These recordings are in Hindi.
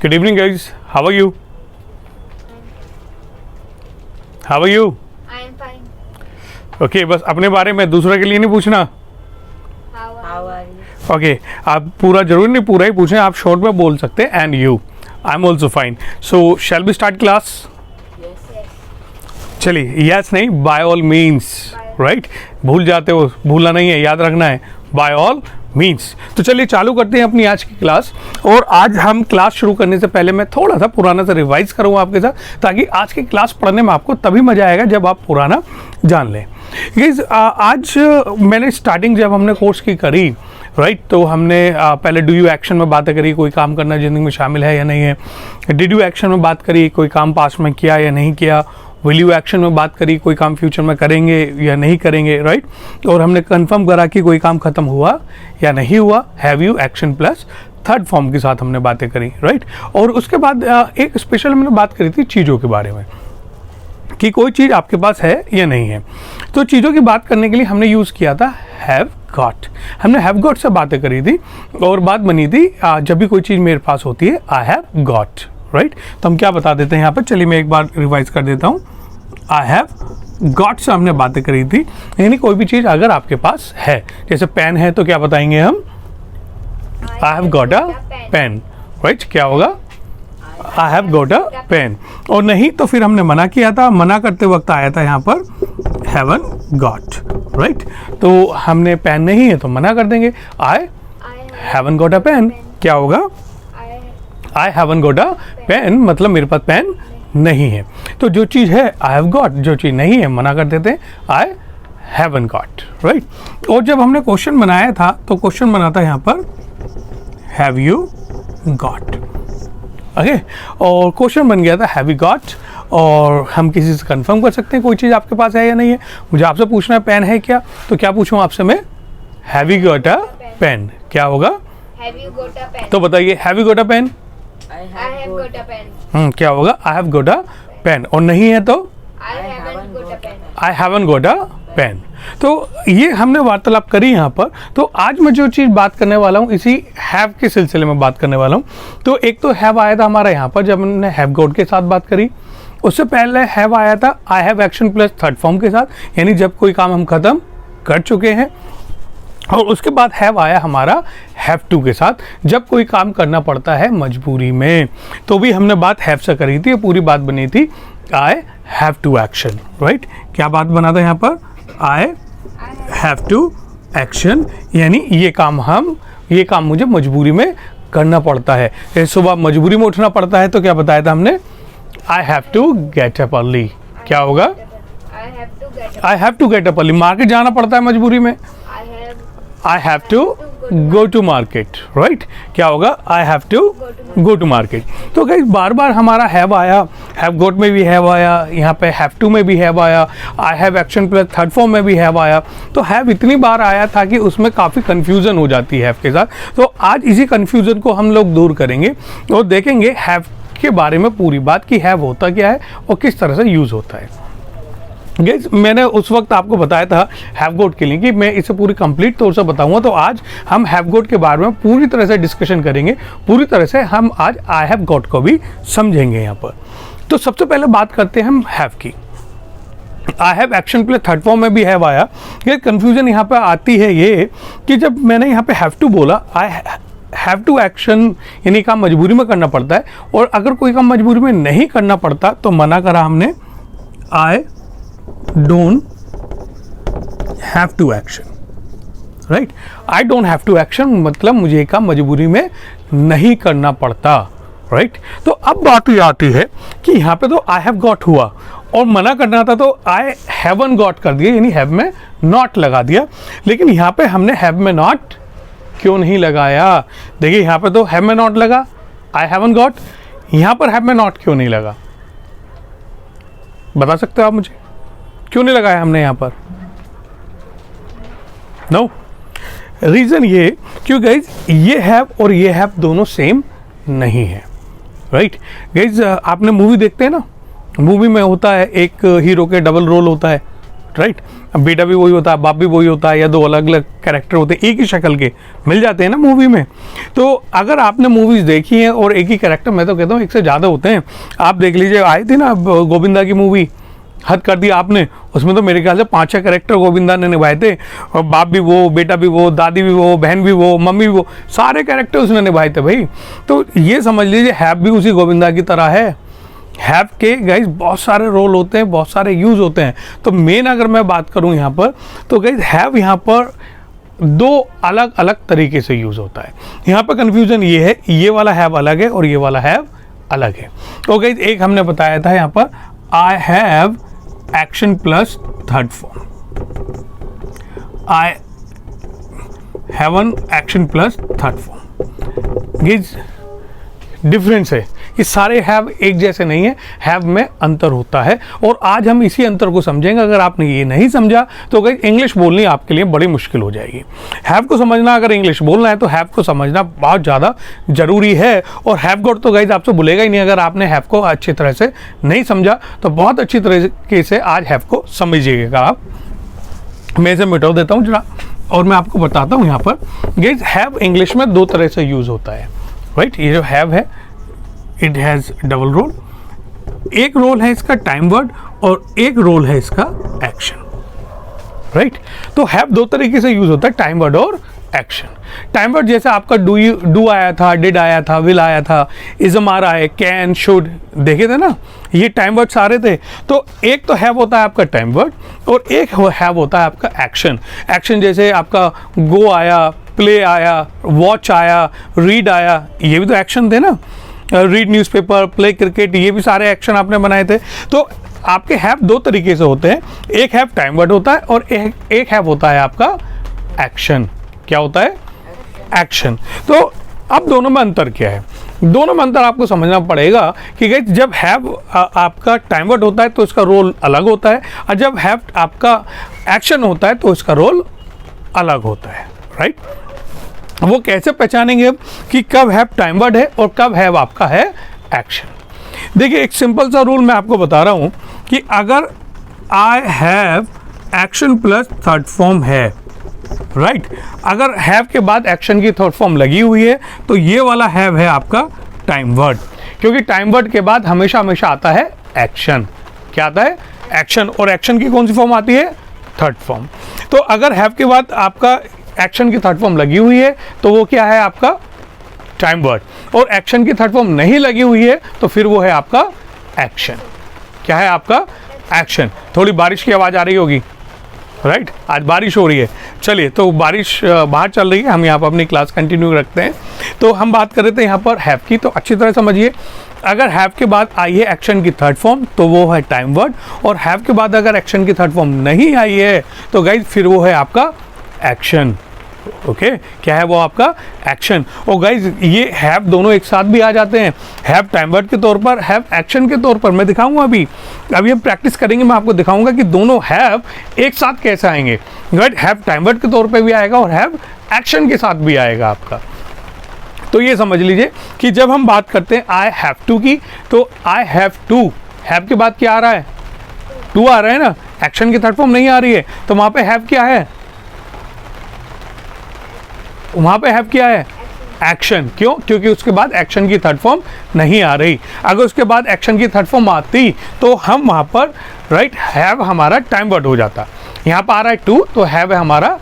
Good evening, guys. How are you? How are you? I am fine. Okay, बस अपने बारे में, दूसरे के लिए नहीं पूछना. How are you? Okay, आप पूरा जरूरी नहीं पूरा ही पूछें, आप शॉर्ट में बोल सकते हैं. And you? I'm also fine. So shall we start class? Yes. चलिए, yes नहीं, by all means, right? भूल जाते हो, भूलना नहीं है, याद रखना है. By all means. तो चलिए चालू करते हैं अपनी आज की क्लास. और आज हम क्लास शुरू करने से पहले मैं थोड़ा सा पुराना सा रिवाइज करूँगा आपके साथ, ताकि आज की क्लास पढ़ने में आपको तभी मजा आएगा जब आप पुराना जान लें. गाइस, आज मैंने स्टार्टिंग जब हमने कोर्स की करी, राइट, तो हमने पहले डू यू एक्शन में बातें करी, कोई काम करना ज़िंदगी में शामिल है या नहीं है. डिड यू एक्शन में बात करी, कोई काम पास्ट में किया या नहीं किया. विल यू एक्शन में बात करी, कोई काम फ्यूचर में करेंगे या नहीं करेंगे, राइट. और हमने कंफर्म करा कि कोई काम खत्म हुआ या नहीं हुआ. Have you action plus third form के साथ हमने बातें करी, राइट. और उसके बाद एक स्पेशल हमने बात करी थी चीज़ों के बारे में, कि कोई चीज़ आपके पास है या नहीं है. तो चीज़ों की बात करने के लिए हमने यूज़ किया था हैव गॉट. हमने हैव गॉट से बातें करी थी और बात बनी थी जब भी कोई चीज़ मेरे पास होती है, आई हैव गॉट, राइट. तो हम क्या बता देते हैं यहाँ पर, चलिए मैं एक बार रिवाइज कर देता हूँ. आई हैव गॉट से हमने बातें करी थी, यानी कोई भी चीज़ अगर आपके पास है, जैसे पेन है तो क्या बताएंगे हम, I have got a pen, right. क्या होगा, I have got a pen. और नहीं तो फिर हमने मना किया था, मना करते वक्त आया था यहाँ पर हैवन गॉट, राइट. तो हमने पेन नहीं है तो मना कर देंगे, I haven't got a pen. क्या होगा, I haven't got a pen, मतलब मेरे पास पेन नहीं है. तो जो चीज़ है आई हैव गॉट, जो चीज़ नहीं है मना कर देते हैं आई हैवन गॉट, राइट. और जब हमने क्वेश्चन बनाया था तो क्वेश्चन बना था यहाँ पर हैव यू गॉट, ओके. और क्वेश्चन बन गया था हैव यू गॉट. और हम किसी से कंफर्म कर सकते हैं कोई चीज़ आपके पास है या नहीं है. मुझे आपसे पूछना है पेन है क्या, तो क्या पूछूँ आपसे मैं, have you got a pen. क्या होगा, Have you got a pen? तो बताइए have you got a pen. I have got a pen. क्या होगा, I have got a pen. और नहीं है तो I haven't got a pen. I haven't got a pen. तो ये हमने वार्तालाप करी यहाँ पर. तो आज मैं जो चीज़ बात करने वाला हूँ इसी हैव के सिलसिले में बात करने वाला हूँ. तो एक तो हैव आया था हमारा यहाँ पर जब हमने हैव गॉट के साथ बात करी. उससे पहले हैव आया था आई have action plus third form के साथ, यानी जब कोई काम हम ख़त्म कर चुके हैं. और उसके बाद हैव आया हमारा हैव टू के साथ, जब कोई काम करना पड़ता है मजबूरी में. तो भी हमने बात हैव से करी थी, पूरी बात बनी थी I have to action, right. क्या बात बना था यहाँ पर, आई हैव टू एक्शन, यानी ये काम मुझे मजबूरी में करना पड़ता है. जैसे सुबह मजबूरी में उठना पड़ता है तो क्या बताया था हमने, I have to get up early. क्या होगा, I have to get up early. Market जाना पड़ता है मजबूरी में, I have to go to market, right. क्या होगा, I have to go to market. तो गाइस बार बार हमारा हैव आया, हैव गॉट में भी हैव आया, यहाँ पे हैव टू में भी हैव आया, आई have action plus third form में भी हैव आया. तो हैव इतनी बार आया था कि उसमें काफ़ी कन्फ्यूज़न हो जाती है हैव के साथ. तो आज इसी कन्फ्यूज़न को हम लोग दूर करेंगे और देखेंगे हैव के बारे में पूरी बात, कि हैव होता क्या है और किस तरह से यूज़ होता है. गाइस मैंने उस वक्त आपको बताया था हैव गॉट के लिए कि मैं इसे पूरी कंप्लीट तौर से बताऊंगा. तो आज हम हैव गॉट के बारे में पूरी तरह से डिस्कशन करेंगे, पूरी तरह से हम आज आई हैव गॉट को भी समझेंगे यहाँ पर. तो सबसे पहले बात करते हैं हम हैव की. आई have action plus third form में भी हैव आया. ये कन्फ्यूजन यहाँ पर आती है ये कि जब मैंने यहाँ पे हैव टू बोला, आई हैव टू एक्शन यानी काम मजबूरी में करना पड़ता है, और अगर कोई काम मजबूरी में नहीं करना पड़ता तो मना करा हमने आई don't have to action, right. I don't have to action मतलब मुझे काम मजबूरी में नहीं करना पड़ता, right. तो अब बात ये आती है कि यहाँ पे तो I have got हुआ और मना करना था तो I haven't got कर दिया, यानी have में not लगा दिया. लेकिन यहाँ पे हमने have में not क्यों नहीं लगाया. देखिए यहाँ पे तो have में not लगा, I haven't got. यहाँ पर have में not क्यों नहीं लगा, बता सकते हो आप मुझे, क्यों नहीं लगाया हमने यहाँ पर. नो रीज़न ये, क्यों गाइज ये हैव और ये हैव दोनों सेम नहीं है, राइट. गाइज आपने मूवी देखते हैं ना, मूवी में होता है एक हीरो के डबल रोल होता है, राइट। अब बेटा भी वही होता है, बाप भी वही होता है, या दो अलग अलग कैरेक्टर होते हैं एक ही शक्ल के मिल जाते हैं ना मूवी में। तो अगर आपने मूवीज़ देखी हैं और एक ही कैरेक्टर, मैं तो कहता हूँ एक से ज़्यादा होते हैं। आप देख लीजिए, आई थी ना गोविंदा की मूवी, हद कर दिया आपने, उसमें तो मेरे ख्याल से 5-6 कैरेक्टर गोविंदा ने निभाए थे, और बाप भी वो, बेटा भी वो, दादी भी वो, बहन भी वो, मम्मी भी वो, सारे कैरेक्टर उसने निभाए थे भाई। तो ये समझ लीजिए हैव भी उसी गोविंदा की तरह है। हैव के गाइज बहुत सारे रोल होते हैं, बहुत सारे यूज़ होते हैं। तो मेन अगर मैं बात करूं यहाँ पर, तो गाइज हैव यहाँ पर दो अलग अलग तरीके से यूज़ होता है। यहाँ पर कन्फ्यूजन ये है, ये वाला हैव अलग है और ये वाला हैव अलग है। तो गाइज एक हमने बताया था यहाँ पर आई have action plus third form, I have an action plus third form. Guys difference है, ये सारे हैव एक जैसे नहीं है, हैव में अंतर होता है और आज हम इसी अंतर को समझेंगे। अगर आपने ये नहीं समझा तो गाइस इंग्लिश बोलनी आपके लिए बड़ी मुश्किल हो जाएगी। हैव को समझना, अगर इंग्लिश बोलना है तो हैव को समझना बहुत ज़्यादा ज़रूरी है। और हैव गॉट तो गाइस आपसे भूलेगा ही नहीं, अगर आपने हैव को अच्छी तरह से नहीं समझा तो बहुत अच्छी तरीके से आज हैव को समझिएगा आप। मैं इसे मिटा देता हूँ जरा और मैं आपको बताता हूँ यहाँ पर। गाइस हैव इंग्लिश में दो तरह से यूज़ होता है, राइट। ये जो हैव है इट हैज़ डबल रोल, एक रोल है इसका टाइम वर्ड और एक रोल है इसका एक्शन, राइट। तो हैव दो तरीके से यूज होता है, टाइम वर्ड और एक्शन। टाइम वर्ड जैसे आपका डू आया था, डिड आया था, विल आया था, इज़म आ रहा है, कैन, शुड, देखे थे ना, ये टाइम वर्ड सारे थे। तो एक तो हैव होता है आपका टाइम वर्ड और एक हैव होता है आपका एक्शन। एक्शन जैसे आपका गो आया, प्ले आया, वॉच आया, रीड आया, ये भी तो एक्शन थे ना। रीड न्यूज़पेपर, प्ले क्रिकेट, ये भी सारे एक्शन आपने बनाए थे। तो आपके हैव दो तरीके से होते हैं, एक हैव टाइम वर्ड होता है और एक हैव होता है आपका एक्शन। क्या होता है? एक्शन। तो अब दोनों में अंतर क्या है? दोनों में अंतर आपको समझना पड़ेगा कि गाइस जब हैव आपका टाइम वर्ड होता है तो इसका रोल अलग होता है और जब हैव आपका एक्शन होता है तो इसका रोल अलग होता है, राइट। वो कैसे पहचानेंगे अब कि कब हैव टाइम वर्ड है और कब हैव आपका है एक्शन? देखिए एक सिंपल सा रूल मैं आपको बता रहा हूँ कि अगर आई have action plus third form है, राइट, अगर हैव के बाद एक्शन की थर्ड फॉर्म लगी हुई है तो ये वाला हैव है आपका टाइम वर्ड, क्योंकि टाइम वर्ड के बाद हमेशा हमेशा आता है एक्शन। क्या आता है? एक्शन। और एक्शन की कौन सी फॉर्म आती है? Third form. तो अगर हैव के बाद आपका एक्शन की थर्ड फॉर्म लगी हुई है तो वो क्या है? आपका टाइम वर्ड। और एक्शन की थर्ड फॉर्म नहीं लगी हुई है तो फिर वो है आपका एक्शन। क्या है? आपका एक्शन। थोड़ी बारिश की आवाज़ आ रही होगी, राइट, आज बारिश हो रही है। चलिए, तो बारिश बाहर चल रही है, हम यहाँ पर अपनी क्लास कंटिन्यू रखते हैं। तो हम बात कर रहे थे यहाँ पर हैव की, तो अच्छी तरह समझिए, अगर हैव के बाद आई है एक्शन की थर्ड फॉर्म तो वो है टाइम वर्ड, और हैव के बाद अगर एक्शन की थर्ड फॉर्म नहीं आई है तो गाइज फिर वो है आपका एक्शन। ओके, क्या है वो? आपका एक्शन। और गाइज ये हैव दोनों एक साथ भी आ जाते हैं, हैव टाइम वर्ड के तौर पर, हैव एक्शन के तौर पर। मैं दिखाऊंगा अभी हम प्रैक्टिस करेंगे, मैं आपको दिखाऊंगा कि दोनों हैव एक साथ कैसे आएंगे। राइट, हैव टाइम वर्ड के तौर पर भी आएगा और हैव एक्शन के साथ भी आएगा आपका। तो ये समझ लीजिए कि जब हम बात करते हैं आई हैव टू की, तो आई हैव टू, हैव के बाद क्या आ रहा है? टू आ रहा है ना, एक्शन की थर्ड फॉर्म नहीं आ रही है, तो वहां पे हैव क्या है? वहां पे हैव क्या है? एक्शन। क्यों? क्योंकि उसके बाद एक्शन की थर्ड फॉर्म नहीं आ रही। अगर उसके बाद एक्शन की थर्ड फॉर्म आती तो हम वहां पर, राइट, हैव हमारा टाइम वर्ड हो जाता। यहाँ पर आ रहा है टू, तो हैव है हमारा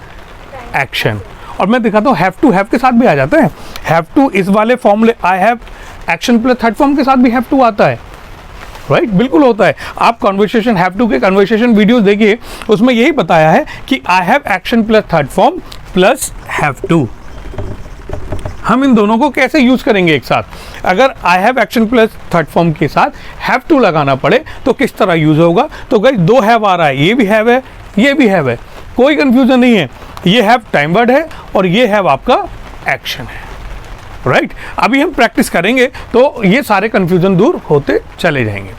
एक्शन। और मैं दिखाता हूँ हैव टू हैव के साथ भी आ जाता है। हैव टू इस वाले फॉर्मूले आई have action plus third form के साथ भी हैव टू आता है, राइट, बिल्कुल होता है। आप कन्वर्सेशन हैव टू के कन्वर्सेशन वीडियोस देखिए, उसमें यही बताया है कि I have action plus third form plus have to. हम इन दोनों को कैसे यूज करेंगे एक साथ? अगर आई have action plus third form के साथ हैव टू लगाना पड़े तो किस तरह यूज होगा? तो गाइस दो हैव आ रहा है, ये भी हैव है, ये भी हैव है, कोई कंफ्यूजन नहीं है। ये हैव टाइम वर्ड है और ये हैव आपका एक्शन है, राइट। अभी हम प्रैक्टिस करेंगे तो ये सारे कंफ्यूजन दूर होते चले जाएंगे।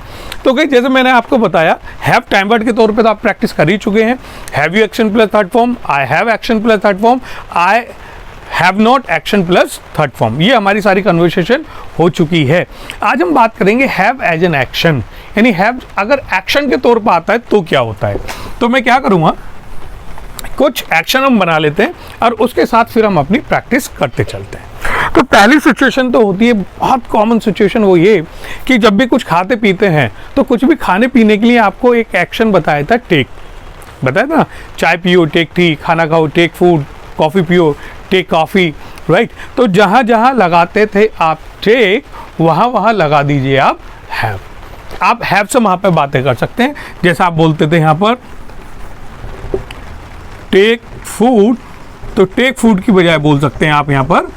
तो गाइस जैसे मैंने आपको बताया, हैव टाइम वर्ड के तौर पे तो आप प्रैक्टिस कर ही चुके हैं। Have you action plus third form, I have action plus third form, I have not action plus third form, ये हमारी सारी कन्वर्सेशन हो चुकी है। आज हम बात करेंगे हैव एज एन एक्शन, यानी हैव अगर एक्शन के तौर पर आता है तो क्या होता है। तो मैं क्या करूँगा, कुछ एक्शन हम बना लेते हैं और उसके साथ फिर हम अपनी प्रैक्टिस करते चलते हैं। तो पहली सिचुएशन तो होती है, बहुत कॉमन सिचुएशन, वो ये कि जब भी कुछ खाते पीते हैं तो कुछ भी खाने पीने के लिए आपको एक एक्शन बताया था, टेक, बताया था ना, चाय पियो टेक टी, खाना खाओ टेक फूड, कॉफ़ी पियो टेक कॉफ़ी, राइट। तो जहाँ जहाँ लगाते थे आप टेक, वहाँ वहाँ लगा दीजिए आप हैव। आप हैव से वहाँ पे बातें कर सकते हैं, जैसा आप बोलते थे यहाँ पर टेक फूड, तो टेक फूड की बजाय बोल सकते हैं आप यहाँ पर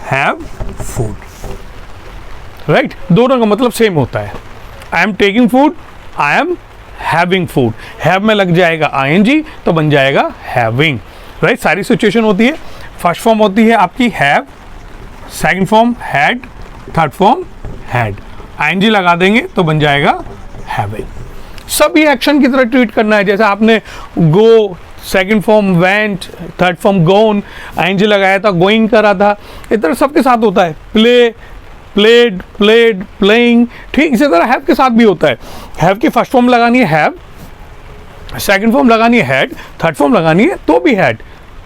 हैव फूड, राइट। दोनों का मतलब सेम होता है। I am taking food, I am having food, have में लग जाएगा आईएनजी तो बन जाएगा हैविंग, राइट। सारी सिचुएशन होती है। फर्स्ट फॉर्म होती है आपकी have, second form had, third form had, ING लगा देंगे तो बन जाएगा हैविंग। सभी एक्शन की तरह ट्रीट करना है, जैसे आपने go, second form went, third form gone, I N G लगाया था, गोइंग करा था, इस तरह सबके साथ होता है। प्ले, प्लेड, प्लेड, प्लेइंग, ठीक इसी तरह हैव के साथ भी होता है। हैव की फर्स्ट फॉर्म लगानी है हैव, सेकंड फॉर्म लगानी है हैड, थर्ड फॉर्म लगानी है तो भी had,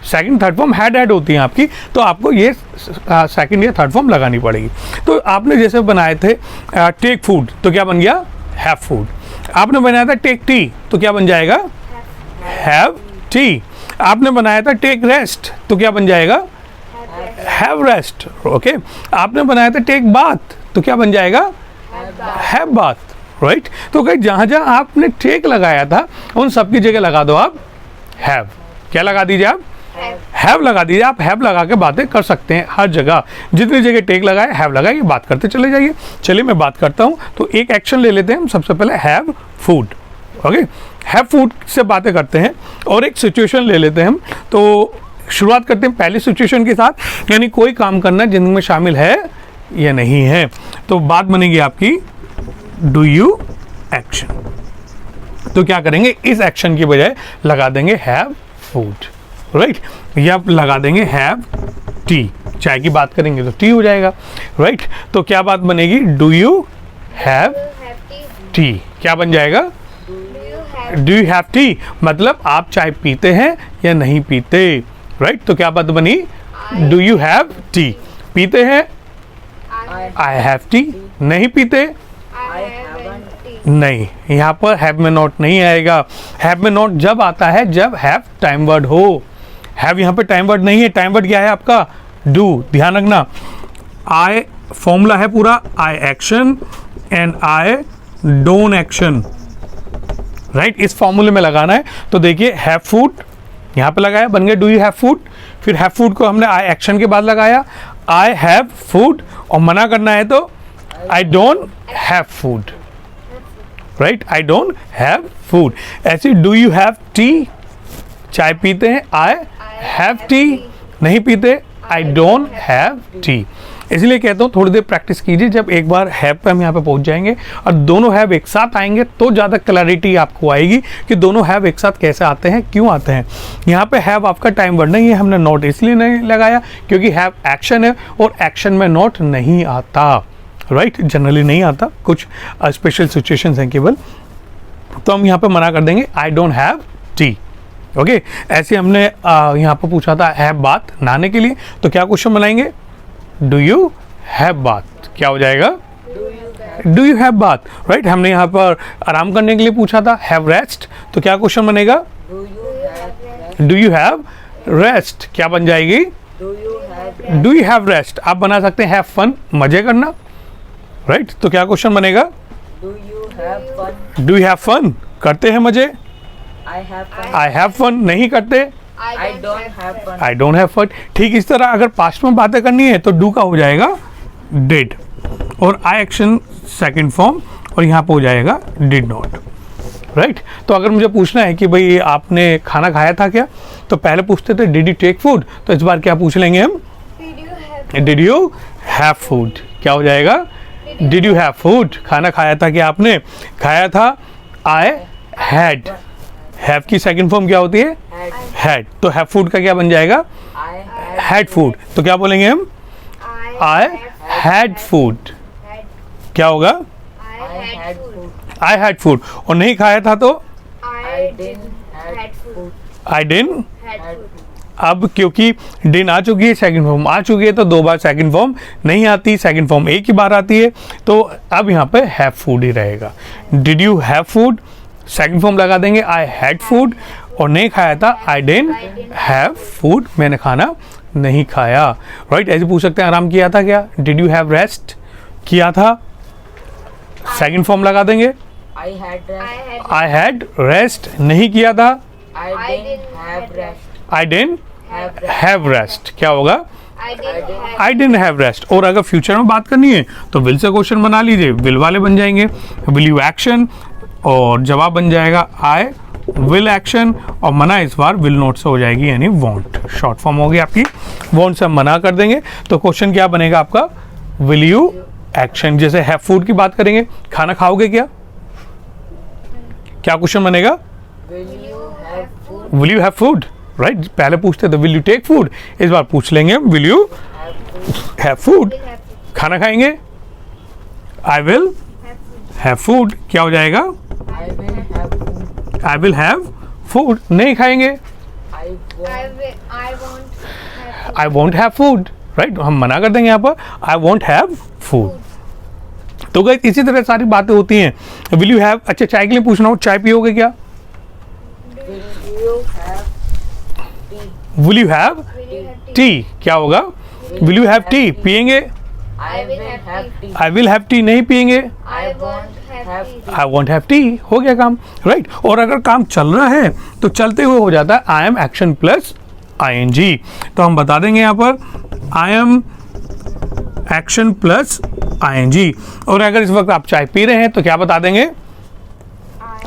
second third form had होती है आपकी, तो आपको ये सेकंड या थर्ड फॉर्म लगानी पड़ेगी। तो आपने जैसे बनाए थे टेक फूड तो क्या बन गया हैव फूड, आपने बनाया था टेक टी तो क्या बन जाएगा हैव टी, आपने बनाया था टेक रेस्ट तो क्या बन जाएगा हैव रेस्ट, ओके। आपने बनाया था टेक बाथ तो क्या बन जाएगा हैव बाथ, राइट। तो कहीं जहाँ जहाँ आपने टेक लगाया था उन सब की जगह लगा दो आप हैव। क्या लगा दीजिए आप हैव लगा दीजिए। आप हैव लगा के बातें कर सकते हैं हर जगह, जितनी जगह टेक लगाए हैव लगाइए, बात करते चले जाइए। चलिए मैं बात करता हूँ, तो एक एक्शन ले लेते हैं हम। सबसे पहले have food, okay, have food से बातें करते हैं और एक सिचुएशन ले लेते हैं हम। तो शुरुआत करते हैं पहली सिचुएशन के साथ, यानी कोई काम करना जिंदगी में शामिल है या नहीं है। तो बात बनेगी आपकी डू यू एक्शन। तो क्या करेंगे, इस एक्शन की बजाय लगा देंगे हैव फूड, राइट, या लगा देंगे हैव टी, चाय की बात करेंगे तो टी हो जाएगा, राइट। तो क्या बात बनेगी, डू यू हैव टी, क्या बन जाएगा डू यू हैव टी, मतलब आप चाय पीते हैं या नहीं पीते, राइट। तो क्या बात बनी, डू यू हैव टी, पीते हैं आई हैव टी, नहीं पीते नहीं, यहाँ पर हैव में नॉट नहीं आएगा। हैव में नॉट जब आता है जब हैव टाइम वर्ड हो, हैव यहाँ पे टाइम वर्ड नहीं है। टाइम वर्ड क्या है आपका डू, ध्यान रखना। आई फॉर्मूला है पूरा, I action and I don't action, right. इस फॉर्मूले में लगाना है। तो देखिए हैव फूड यहाँ पे लगाया, बन गया डू यू हैव फूड, फिर हैव फूड को हमने आई एक्शन के बाद लगाया आई हैव फूड, और मना करना है तो आई don't have food, right, I don't have food. ऐसे डू यू हैव टी, चाय पीते हैं आई हैव टी, नहीं पीते आई डोंट हैव टी। इसलिए कहता हूँ थोड़ी देर प्रैक्टिस कीजिए, जब एक बार हैव पे हम यहाँ पे पहुँच जाएंगे और दोनों हैव एक साथ आएंगे तो ज़्यादा क्लैरिटी आपको आएगी कि दोनों हैव एक साथ कैसे आते हैं, क्यों आते हैं। यहाँ पे हैव आपका टाइम वर्ड नहीं है, हमने नॉट इसलिए नहीं लगाया क्योंकि हैव एक्शन है और एक्शन में नॉट नहीं आता, राइट, जनरली नहीं आता, कुछ स्पेशल सिचुएशंस हैं केवल। तो हम यहाँ पे मना कर देंगे I don't have T, okay. ऐसे हमने यहाँ पर पूछा था हैव बात, नहाने के लिए, तो क्या क्वेश्चन बनाएंगे, डू यू हैव बात, क्या हो जाएगा डू यू हैव बात, राइट। हमने यहाँ पर आराम करने के लिए पूछा था हैव रेस्ट, तो क्या क्वेश्चन बनेगा डू यू हैव रेस्ट, क्या बन जाएगी डू यू हैव रेस्ट। आप बना सकते हैं हैव फन, मजे करना, राइट। तो क्या क्वेश्चन बनेगा डू यू हैव फन, करते हैं मजे, आई हैव फन, नहीं करते आई डोंट हैव फन। ठीक इस तरह अगर पास्ट में बातें करनी है तो डू का हो जाएगा डिड, और आई एक्शन सेकंड फॉर्म, और यहाँ पे हो जाएगा डिड नॉट, राइट। तो अगर मुझे पूछना है कि भाई आपने खाना खाया था क्या, तो पहले पूछते थे डिड यू टेक फूड, तो इस बार क्या पूछ लेंगे हम, डिड यू हैव फूड, क्या हो जाएगा डिड यू हैव फूड, खाना खाया था क्या आपने, खाया था आई हैड, हैव की सेकंड फॉर्म क्या होती है हैड, तो हैव फूड का क्या बन जाएगा हैड फूड, तो क्या बोलेंगे हम आई हैड फूड, क्या होगा आई हैड फूड, और नहीं खाया था तो आई डिडंट। had food. अब क्योंकि डिन आ चुकी है, सेकंड फॉर्म आ चुकी है, तो दो बार सेकंड फॉर्म नहीं आती, सेकंड फॉर्म एक ही बार आती है, तो अब यहाँ पे हैव फूड ही रहेगा। Did you have food, second form लगा देंगे आई हैड फूड, और नहीं खाया था आई डिडंट हैव फूड, मैंने खाना नहीं खाया। राइट, ऐसे पूछ सकते हैं आराम किया था क्या, डिड यू हैव रेस्ट, किया था, सेकंड फॉर्म लगा देंगे I had rest. I had rest, नहीं किया था I didn't have rest. I didn't Have rest. Have rest, क्या होगा I didn't have. I didn't have rest. और अगर फ्यूचर में बात करनी है तो विल से क्वेश्चन बना लीजिए, विल वाले बन जाएंगे, विल यू एक्शन, और जवाब बन जाएगा आई विल एक्शन, और मना इस बार विल नॉट से हो जाएगी, यानी वॉन्ट, शॉर्ट फॉर्म होगी आपकी, वॉन्ट से हम मना कर देंगे, तो क्वेश्चन क्या बनेगा आपका, विल यू एक्शन। जैसे हैव फूड की बात करेंगे, खाना खाओगे क्या, क्या क्वेश्चन बनेगा, Will you have food? Will you have food, right, पहले पूछते थे विल यू टेक फूड, इस बार पूछ लेंगे will you Have food. Have food, Will have food. खाना खाएंगे, I will Have food. Have food, क्या हो जाएगा, I will have food. I will have food, नहीं खाएंगे, I won't. I won't have food. I want have food, right, हम मना कर देंगे यहाँ पर आई वॉन्ट हैव फूड। तो गाइस इसी तरह सारी बातें होती हैं। विल यू हैव, अच्छा चाय के लिए पूछना हो, चाय पियोगे क्या, Will you have tea? Will you have Will you have tea? T, क्या होगा, विल यू हैव टी, पियेंगे, I will have tea. I will have T, नहीं पियेंगे, I won't have tea. I want have T, हो गया काम, राइट। और अगर काम चल रहा है तो चलते हुए हो जाता है आई एम एक्शन प्लस ing, तो हम बता देंगे यहाँ पर आई एम एक्शन प्लस ing, और अगर इस वक्त आप चाय पी रहे हैं तो क्या बता देंगे,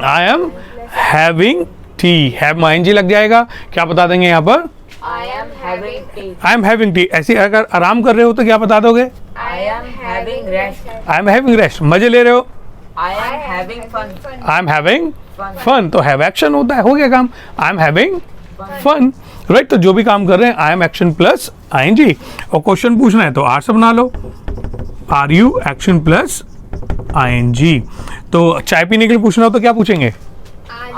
आई एम हैविंग टी, हैव में ing लग जाएगा, क्या बता देंगे यहाँ पर, I am having tea. I am having T. ऐसे अगर आराम कर रहे हो तो क्या बता दोगे, I am having rest. I am having rest, मजे ले रहे हो, I am having fun. I am having Fun. Fun, तो हैव एक्शन होता है, हो गया काम, I am having fun, right. तो जो भी काम कर रहे हैं I am action plus ing, और क्वेश्चन पूछना है तो आर से बना लो, are you action plus ing। तो चाय पीने के लिए पूछना हो तो क्या पूछेंगे,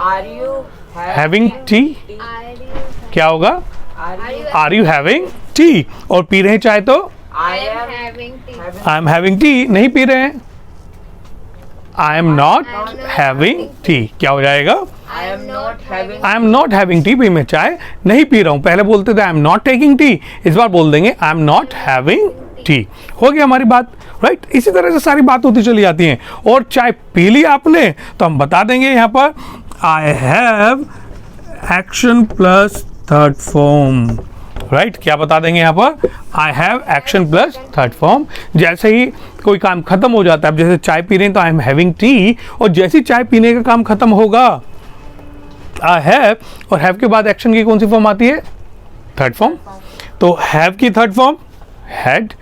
Are you having tea, Are you? क्या होगा, Are you? Are you having tea, और पी रहे हैं चाय तो I I am am having tea. having. I am having T, नहीं पी रहे हैं, I am not having T, क्या हो जाएगा, I am not having. I am not having T, भाई मैं चाय नहीं पी रहा हूँ, पहले बोलते थे I am not taking tea, इस बार बोल देंगे I am not having T, हो गया हमारी बात, राइट। इसी तरह से सारी बात होती चली जाती हैं। और चाय पी ली आपने तो हम बता देंगे यहाँ पर आई have action plus third form, right, क्या बता देंगे यहाँ पर, आई have action plus third form. जैसे ही कोई काम खत्म हो जाता है, अब जैसे चाय पी रहे हैं तो आई एम हैविंग टी, और जैसे ही चाय पीने का काम खत्म होगा आई हैव, और हैव के बाद एक्शन की कौन सी फॉर्म आती है, थर्ड फॉर्म, तो हैव की थर्ड फॉर्म हैड,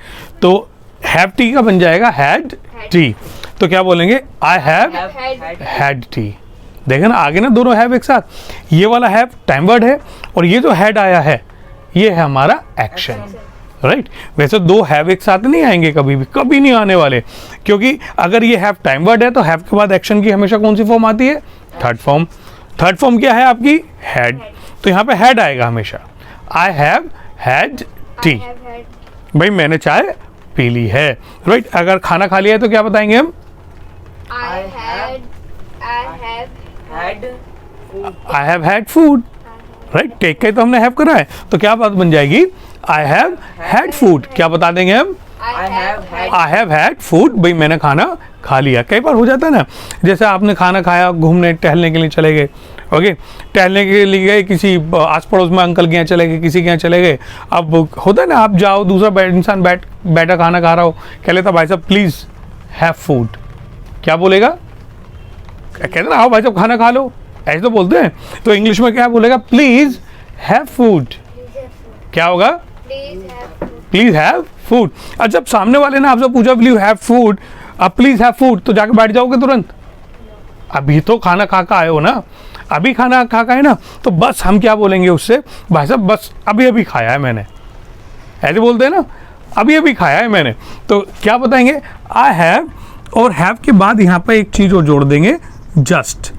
तो हैव टी का बन जाएगा हैड टी, तो क्या बोलेंगे, I have Have Had. had. Had T. देखें ना आगे ना दोनों हैव एक साथ, ये वाला हैव टाइम वर्ड है, और ये जो हैड आया है ये है हमारा एक्शन, राइट। वैसे दो हैव एक साथ नहीं आएंगे कभी भी, कभी नहीं आने वाले, क्योंकि अगर ये हैव टाइम वर्ड है तो हैव के बाद एक्शन की हमेशा कौन सी फॉर्म आती है, थर्ड फॉर्म। थर्ड फॉर्म क्या है आपकी, हैड, तो यहाँ पे हैड आएगा हमेशा, आई have had T, I have had. भाई मैंने चाय पी ली है, राइट। अगर खाना खा लिया है तो क्या बताएंगे हम, I had. I have. Had food. I have had food, right, take के तो हमने हैव करा है, तो क्या बात बन जाएगी, आई हैव हैड फूड, क्या बता देंगे हम, I have had. I have had food, भाई मैंने खाना खा लिया। कई बार हो जाता है ना, जैसे आपने खाना खाया, घूमने टहलने के लिए चले गए, ओके, टहलने के लिए गए, किसी आस पड़ोस में अंकल के यहाँ चले गए, किसी के यहाँ चले गए, अब होता है ना आप जाओ, दूसरा इंसान बैठा खाना खा रहा हो, कह लेता भाई साहब प्लीज़ हैव फूड, क्या बोलेगा, कहते ना आओ भाई साहब खाना खा लो, ऐसे तो बोलते हैं, तो इंग्लिश में क्या बोलेगा, please have food, Please have food. क्या होगा, Please have food. Please have food. और जब सामने वाले ने आपसे पूछा विल यू हैव फूड, अब प्लीज़ हैव फूड, तो जाके बैठ जाओगे तुरंत, अभी तो खाना खा के आए हो ना, अभी खाना खा के आए ना, तो बस हम क्या बोलेंगे उससे, भाई साहब बस अभी अभी खाया है मैंने, ऐसे बोलते हैं ना, अभी अभी खाया है मैंने, तो क्या बताएंगे, आई हैव, और हैव के बाद यहाँ पर एक चीज़ और जोड़ देंगे, जस्ट।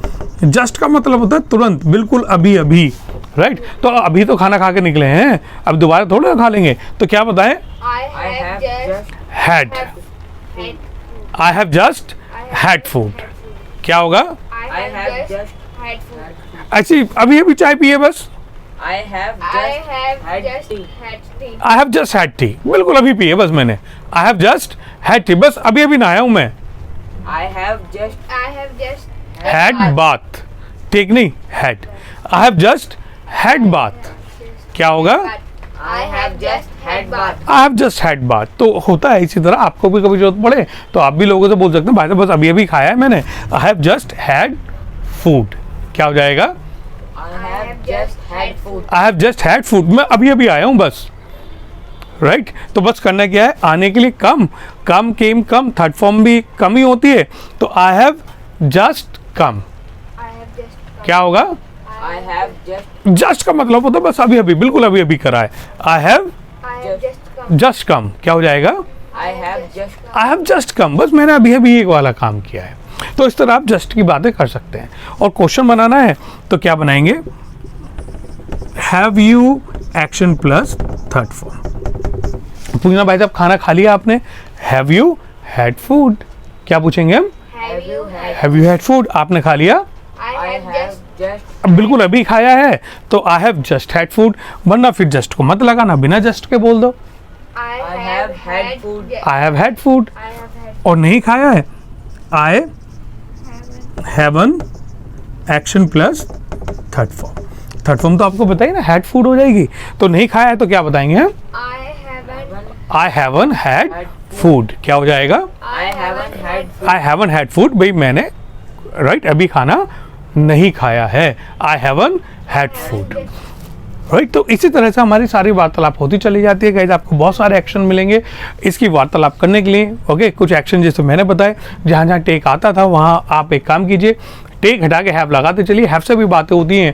जस्ट का मतलब होता है तुरंत, बिल्कुल अभी अभी, राइट तो अभी तो खाना खा के निकले हैं, अब दोबारा थोड़ा खा लेंगे, तो क्या बताएं? I I have have just just had, had food. I have just had food, क्या होगा? I have just had food. ऐसी अभी अभी चाय पिए बस, I have I just have had just tea. had tea. I have just had T, बिल्कुल अभी पिए बस मैंने, I have just had T, बस अभी अभी नहाया हूं मैं, I have just I have just had bath, ठीक नहीं had, I have just had bath, क्या होगा? I have just had bath. I have just had bath. तो होता है इसी तरह, आपको भी कभी जरूरत पड़े तो आप भी लोगों से बोल सकते हैं भाई साहब बस अभी अभी खाया है मैंने, I have just had food, क्या हो जाएगा? I have just had food. I have just had food, मैं अभी अभी आया हूँ बस, राइट तो बस करना क्या है, आने के लिए कम, कम केम कम, थर्ड फॉर्म भी कम ही होती है, तो I have just come, I have just come. क्या होगा? I have just जस्ट का मतलब होता है बस अभी अभी, बिल्कुल अभी अभी करा है, I have I have just come. Just come, क्या हो जाएगा? I have just I have just come, बस मैंने अभी अभी एक वाला काम किया है। तो इस तरह आप जस्ट की बातें कर सकते हैं। और क्वेश्चन बनाना है तो क्या बनाएंगे? Have you action plus third form. पूछना भाई साहब खाना खा लिया आपने? Have you had food. क्या पूछेंगे हम? Have you had? Have you had food, आपने खा लिया? I I have have just. just अब बिल्कुल अभी खाया है तो I have just had food, वरना फिर जस्ट को मत लगाना, बिना जस्ट के बोल दो I have have had had food. I have had food. I have had. और नहीं खाया है, I have an action plus third form. Third form तो आपको बताइए ना, हैड फूड हो जाएगी। तो नहीं खाया है तो क्या बताएंगे हम? I haven't. I haven't had food, क्या हो जाएगा? I haven't had food. I haven't had food, भाई मैंने राइट अभी खाना नहीं खाया है, I haven't had food, right. तो इसी तरह से हमारी सारी वार्तालाप होती चली जाती है। गाइस आपको बहुत सारे एक्शन मिलेंगे इसकी वार्तालाप करने के लिए। ओके, कुछ एक्शन जैसे मैंने बताए, जहाँ जहाँ टेक आता था वहाँ आप एक काम कीजिए, टेक हटा के हैव लगाते चलिए। हैव से भी बातें होती हैं,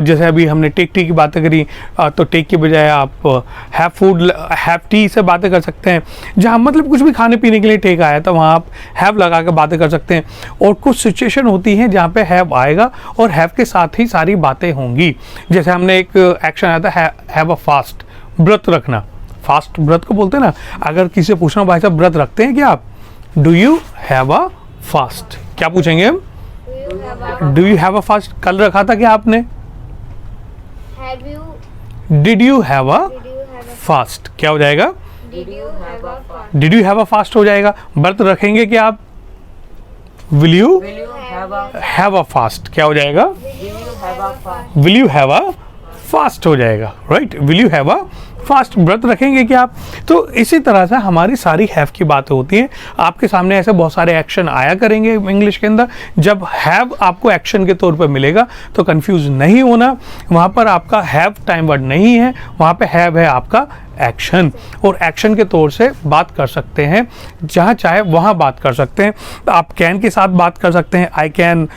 जैसे अभी हमने टेक टी की बातें करी, तो टेक की बजाय आप हैव फूड हैव टी से बातें कर सकते हैं। जहाँ मतलब कुछ भी खाने पीने के लिए टेक आया था वहाँ आप हैव लगा के बातें कर सकते हैं। और कुछ सिचुएशन होती हैं जहाँ पे हैव आएगा और हैव के साथ ही सारी बातें होंगी। जैसे हमने एक एक्शन आया था हैव अ फास्ट, व्रत रखना। फास्ट व्रत को बोलते हैं ना। अगर किसी से पूछना भाई साहब व्रत रखते हैं क्या आप, do you have a fast, क्या पूछेंगे हम? Do you have a? Do you have a fast, कल रखा था क्या आपने? Have you? Did you have a Did you have a? Fast, क्या हो जाएगा? Did you have a fast? Did you have a fast हो जाएगा। व्रत रखेंगे क्या आप? Will you Will you have a have a fast, क्या हो जाएगा? Will you have a fast? Will you have a fast हो जाएगा, right. Will you have a fast, व्रत रखेंगे क्या आप? तो इसी तरह से हमारी सारी हैव की बातें होती हैं। आपके सामने ऐसे बहुत सारे एक्शन आया करेंगे इंग्लिश के अंदर। जब हैव आपको एक्शन के तौर पर मिलेगा तो कंफ्यूज नहीं होना, वहाँ पर आपका हैव टाइम वर्ड नहीं है, वहाँ पे हैव है आपका एक्शन। और एक्शन के तौर से बात कर सकते हैं, जहाँ चाहे वहाँ बात कर सकते हैं। आप कैन के साथ बात कर सकते हैं, आई कैन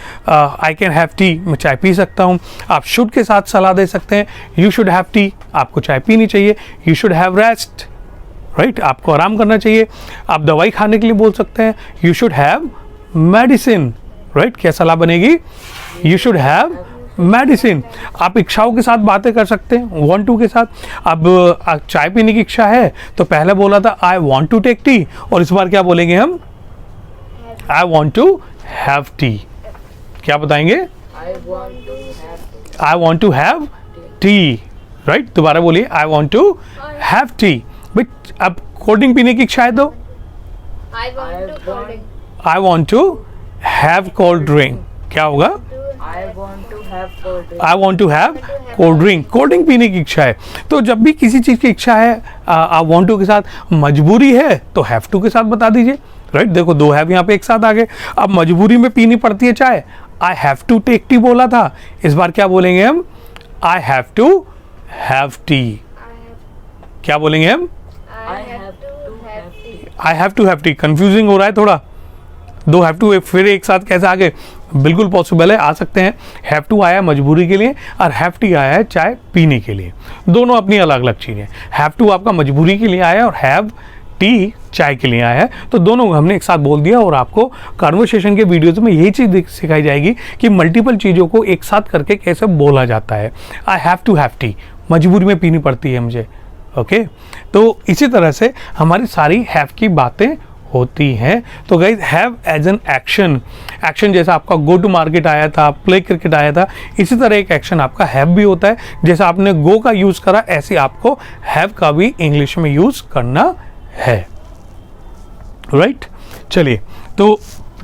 हैव टी, मैं चाय पी सकता हूँ। आप शुड के साथ सलाह दे सकते हैं, यू शुड हैव टी, आपको चाय पीनी चाहिए। You should have rest, right, आपको आराम करना चाहिए। आप दवाई खाने के लिए बोल सकते हैं, you should have medicine, right. क्या सलाह बनेगी? You should have medicine. आप इच्छाओं के साथ बातें कर सकते हैं, वांट टू के साथ। अब चाय पीने की इच्छा है तो पहले बोला था I want to take tea, और इस बार क्या बोलेंगे हम? I want to have tea. क्या बताएंगे? I want to have I want to have tea, right. दोबारा बोलिए, I want to have tea. But अब कोल्ड ड्रिंक पीने की इच्छा है तो I want to cold drink. I want to have cold drink, क्या होगा? I want to have cold drink. I want to have cold drink, cold drink पीने की इच्छा है। तो जब भी किसी चीज़ की इच्छा है, आप वॉन्ट टू के साथ मजबूरी है तो हैव टू के साथ बता दीजिए, राइट। देखो दो हैव यहाँ पे एक साथ आ गए। अब मजबूरी में पीनी पड़ती है चाय, I have to take tea बोला था, इस बार क्या बोलेंगे हम? I have to have tea. क्या बोलेंगे हम? I have to have tea. I have to have tea. Confusing हो रहा है थोड़ा, दो हैव टू फिर एक साथ कैसे आगे? बिल्कुल पॉसिबल है, आ सकते हैं। हैव टू आया मजबूरी के लिए और हैव टी आया है चाय पीने के लिए। दोनों अपनी अलग अलग चीज़ें। हैव टू आपका मजबूरी के लिए आया और हैव टी चाय के लिए आया है। तो दोनों हमने एक साथ बोल दिया और आपको कन्वर्सेशन के वीडियोज़ में यही चीज़ सिखाई जाएगी कि मल्टीपल चीज़ों को एक साथ करके कैसे बोला जाता है। I have to have tea, मजबूरी में पीनी पड़ती है मुझे। ओके, तो इसी तरह से हमारी सारी हैव की बातें होती हैं। तो guys have as an action, action जैसा आपका गो टू मार्केट आया था, प्ले क्रिकेट आया था, इसी तरह एक एक्शन आपका हैव भी होता है। जैसा आपने गो का यूज़ करा, ऐसे आपको हैव का भी इंग्लिश में यूज़ करना है। राइट, चलिए, तो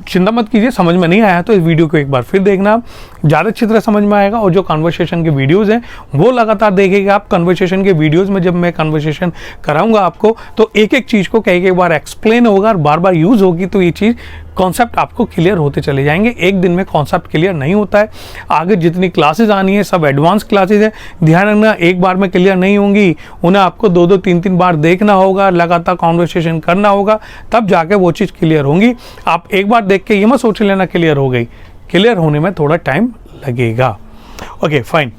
चिंता मत कीजिए, समझ में नहीं आया तो इस वीडियो को एक बार फिर देखना, ज़्यादा अच्छी तरह समझ में आएगा। और जो कन्वर्सेशन के वीडियोस हैं वो लगातार देखेगा आप। कन्वर्सेशन के वीडियोस में जब मैं कन्वर्सेशन कराऊंगा आपको, तो एक एक चीज़ को कई बार एक्सप्लेन होगा और बार बार यूज़ होगी, तो ये चीज़ कॉन्सेप्ट आपको क्लियर होते चले जाएंगे। एक दिन में कॉन्सेप्ट क्लियर नहीं होता है। आगे जितनी क्लासेस आनी है सब एडवांस क्लासेस है, ध्यान रखना, एक बार में क्लियर नहीं होंगी, उन्हें आपको 2-2, 3-3 बार देखना होगा, लगातार कॉन्वर्सेशन करना होगा, तब जाके वो चीज़ क्लियर होंगी। आप एक बार देख के ये मत सोच लेना क्लियर हो गई, क्लियर होने में थोड़ा टाइम लगेगा। ओके फाइन,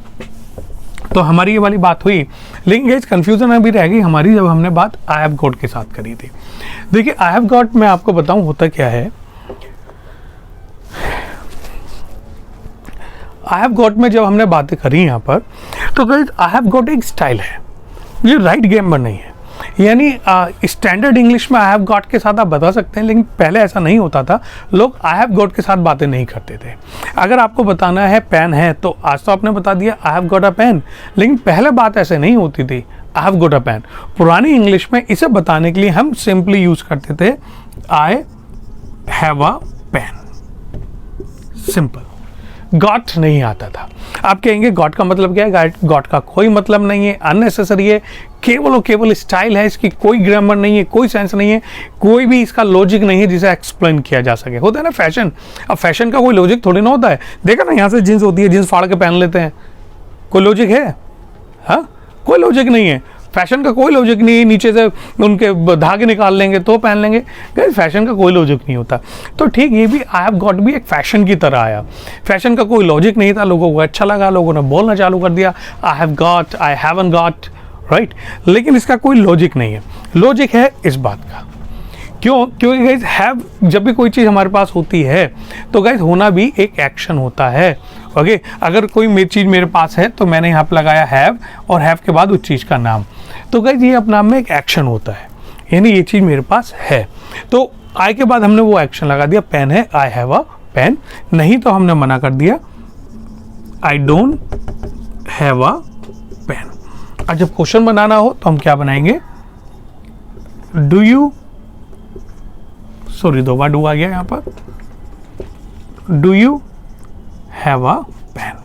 तो हमारी ये वाली बात हुई। लेकिन गाइस कंफ्यूजन अभी रह गई हमारी जब हमने बात आई हैव गॉट के साथ करी थी। देखिए आई हैव गॉट में आपको बताऊं होता क्या है। आई हैव गॉट में जब हमने बातें करी यहाँ पर, तो गाइस आई हैव गॉट एक स्टाइल है, ये राइट ग्रामर नहीं है। यानी स्टैंडर्ड इंग्लिश में आई हैव गॉट के साथ आप बता सकते हैं, लेकिन पहले ऐसा नहीं होता था। लोग आई हैव गॉट के साथ बातें नहीं करते थे। अगर आपको बताना है पेन है, तो आज तो आपने बता दिया I have got a pen, लेकिन पहले बात ऐसे नहीं होती थी I have got a pen. पुरानी इंग्लिश में इसे बताने के लिए हम सिंपली यूज करते थे I have a pen, simple. Got नहीं आता था। आप कहेंगे गॉट का मतलब क्या है? गॉट का कोई मतलब नहीं है, अननेसेसरी है, केवल और केवल स्टाइल है, इसकी कोई ग्रामर नहीं है, कोई सेंस नहीं है, कोई भी इसका लॉजिक नहीं है जिसे एक्सप्लेन किया जा सके। होता है ना फैशन, अब फैशन का कोई लॉजिक थोड़ी ना होता है। देखा ना, यहाँ से जींस होती है, जींस फाड़ के पहन लेते हैं, कोई लॉजिक है? हाँ, कोई लॉजिक नहीं है। फैशन का कोई लॉजिक नहीं है, नीचे से उनके धागे निकाल लेंगे तो पहन लेंगे। फैशन का कोई लॉजिक नहीं होता। तो ठीक ये भी आई हैव गॉट भी एक फैशन की तरह आया। फैशन का कोई लॉजिक नहीं था, लोगों को अच्छा लगा, लोगों ने बोलना चालू कर दिया I have got, I haven't got, right. लेकिन इसका कोई लॉजिक नहीं है। लॉजिक है इस बात का, क्यों? क्योंकि गाइज हैव, जब भी कोई चीज़ हमारे पास होती है तो गाइज होना भी एक एक्शन होता है। ओके, अगर कोई चीज़ मेरे पास है तो मैंने यहाँ पर लगाया हैव और हैव के बाद उस चीज़ का नाम, तो गाइज ये अपने आप में एक एक्शन होता है, यानी ये चीज़ मेरे पास है। तो आई के बाद हमने वो एक्शन लगा दिया, पेन है, आई हैव अ पेन। नहीं तो हमने मना कर दिया I don't have a pen. और जब क्वेश्चन बनाना हो तो हम क्या बनाएंगे? डू यू, सॉरी 2 बार डू आ गया यहाँ पर, do you have a pen.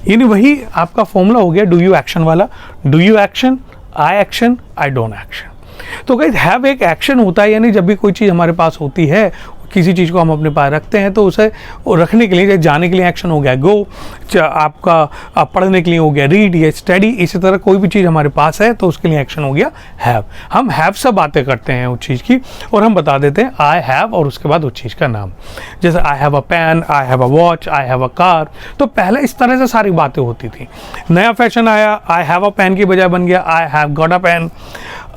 यानी वही आपका फॉर्मूला हो गया डू यू एक्शन वाला। Do you action, I action, I don't action. तो गाइस हैव एक एक्शन होता है, यानी जब भी कोई चीज़ हमारे पास होती है, किसी चीज़ को हम अपने पास रखते हैं, तो उसे रखने के लिए, जाने के लिए एक्शन हो गया गो, आपका पढ़ने के लिए हो गया रीड या स्टडी। इसी तरह कोई भी चीज़ हमारे पास है तो उसके लिए एक्शन हो गया हैव। हम हैव से बातें करते हैं उस चीज़ की और हम बता देते हैं आई हैव और उसके बाद उस चीज़ का नाम। जैसे I have a pen, I have a watch, I have a car. तो पहले इस तरह से सारी बातें होती थी। नया फैशन आया, आई हैव अ पेन की बजाय बन गया I have got a pen.